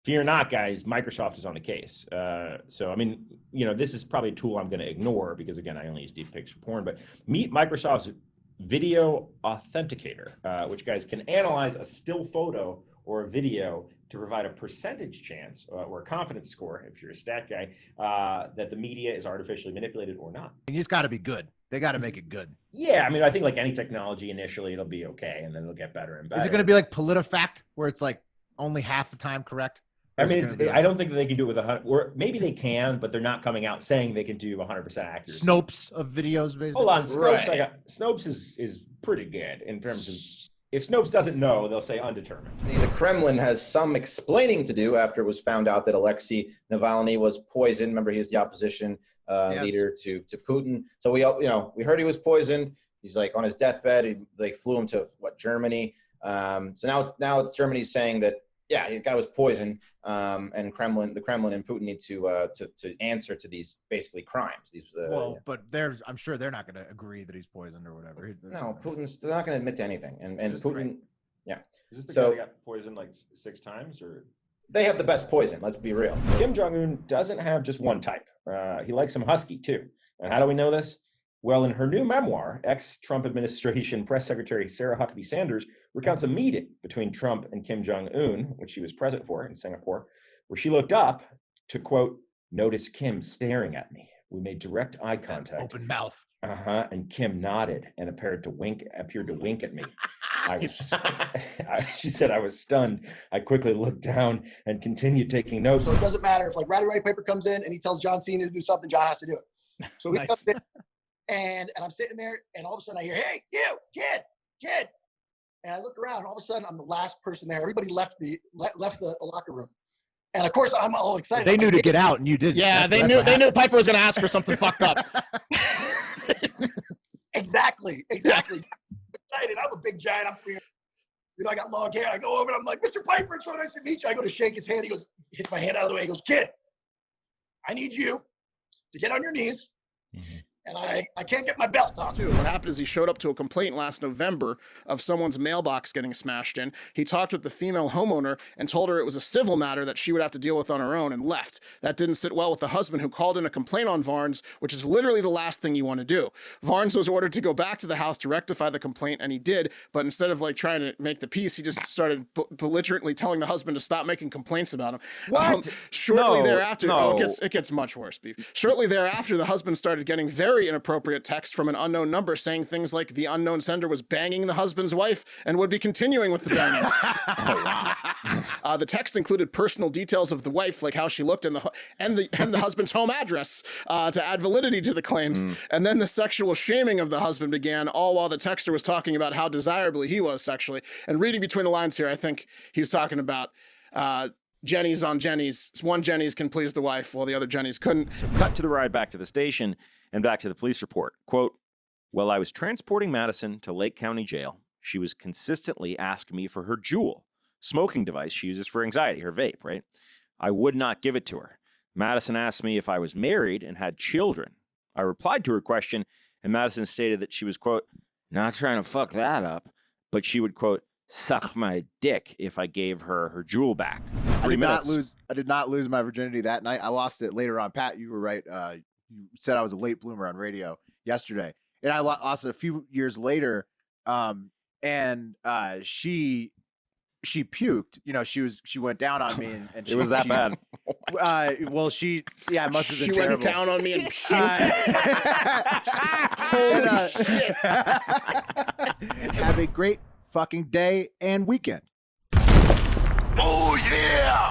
Fear not, guys, Microsoft is on the case. So, I mean, this is probably a tool I'm going to ignore because, again, I only use deep pics for porn. But meet Microsoft's Video Authenticator, which, guys, can analyze a still photo or a video to provide a percentage chance or a confidence score, if you're a stat guy, that the media is artificially manipulated or not. You just got to be good. They got to make it good. Yeah, I mean, I think like any technology, initially it'll be okay, and then it'll get better and better. Is it going to be like PolitiFact, where it's like only half the time correct? I mean, I don't think that they can do it with 100, or maybe they can, but they're not coming out saying they can do 100% accuracy. Snopes of videos, basically. Hold on, Snopes. Right. Snopes is pretty good in terms of, if Snopes doesn't know, they'll say undetermined. The Kremlin has some explaining to do after it was found out that Alexei Navalny was poisoned. Remember, he's the opposition leader to Putin. So we heard he was poisoned. He's like on his deathbed. They flew him to Germany. So now it's Germany saying that, yeah, the guy was poisoned, and the Kremlin and Putin need to answer to these basically crimes. But I'm sure they're not going to agree that he's poisoned or whatever. No, they're not going to admit to anything. And Putin, yeah. Is this the guy that got poisoned like 6 times, or? They have the best poison. Let's be real. Kim Jong-un doesn't have just one type. He likes some husky too. And how do we know this? Well, in her new memoir, ex-Trump administration press secretary Sarah Huckabee Sanders recounts a meeting between Trump and Kim Jong-un, which she was present for in Singapore, where she looked up to, quote, notice Kim staring at me. We made direct eye contact. Open mouth. And Kim nodded and appeared to wink at me. She said, I was stunned. I quickly looked down and continued taking notes. So it doesn't matter if like Rowdy Paper comes in and he tells John Cena to do something, John has to do it. So he comes in. And I'm sitting there, and all of a sudden I hear, hey, you, kid. And I look around, and all of a sudden I'm the last person there. Everybody left the locker room. And of course I'm all excited. They knew to get out, and you didn't. Yeah, they knew Piper was going to ask for something fucked up. Exactly. Excited. I'm a big giant. I'm 300. I got long hair. I go over and I'm like, Mr. Piper, it's so nice to meet you. I go to shake his hand. He goes, hits my hand out of the way. He goes, kid, I need you to get on your knees. Mm-hmm. And I can't get my belt on. What happened is he showed up to a complaint last November of someone's mailbox getting smashed in. He talked with the female homeowner and told her it was a civil matter that she would have to deal with on her own and left. That didn't sit well with the husband, who called in a complaint on Varnes, which is literally the last thing you want to do. Varnes was ordered to go back to the house to rectify the complaint, and he did. But instead of like trying to make the peace, he just started belligerently telling the husband to stop making complaints about him. What? Shortly thereafter, it gets much worse, Beef. Shortly thereafter, the husband started getting very inappropriate text from an unknown number saying things like the unknown sender was banging the husband's wife and would be continuing with the banging. The text included personal details of the wife, like how she looked and the husband's home address, to add validity to the claims. And then the sexual shaming of the husband began, all while the texter was talking about how desirable he was sexually. And reading between the lines here, I think he's talking about Jenny's on Jenny's. One Jenny's can please the wife while the other Jenny's couldn't. Cut to the ride back to the station and back to the police report. Quote, while I was transporting Madison to Lake County Jail, she was consistently asking me for her Juul, smoking device she uses for anxiety, her vape, right? I would not give it to her. Madison asked me if I was married and had children. I replied to her question, and Madison stated that she was, quote, not trying to fuck that up, but she would, quote, suck my dick if I gave her Juul back. I did not lose my virginity that night. I lost it later on. Pat, you were right. You said I was a late bloomer on radio yesterday, and I lost it a few years later. And she puked. You know, she went down on me, and it was that bad. Well, must have been she terrible. went down on me and puked. Holy shit! Have a great fucking day and weekend. Oh yeah!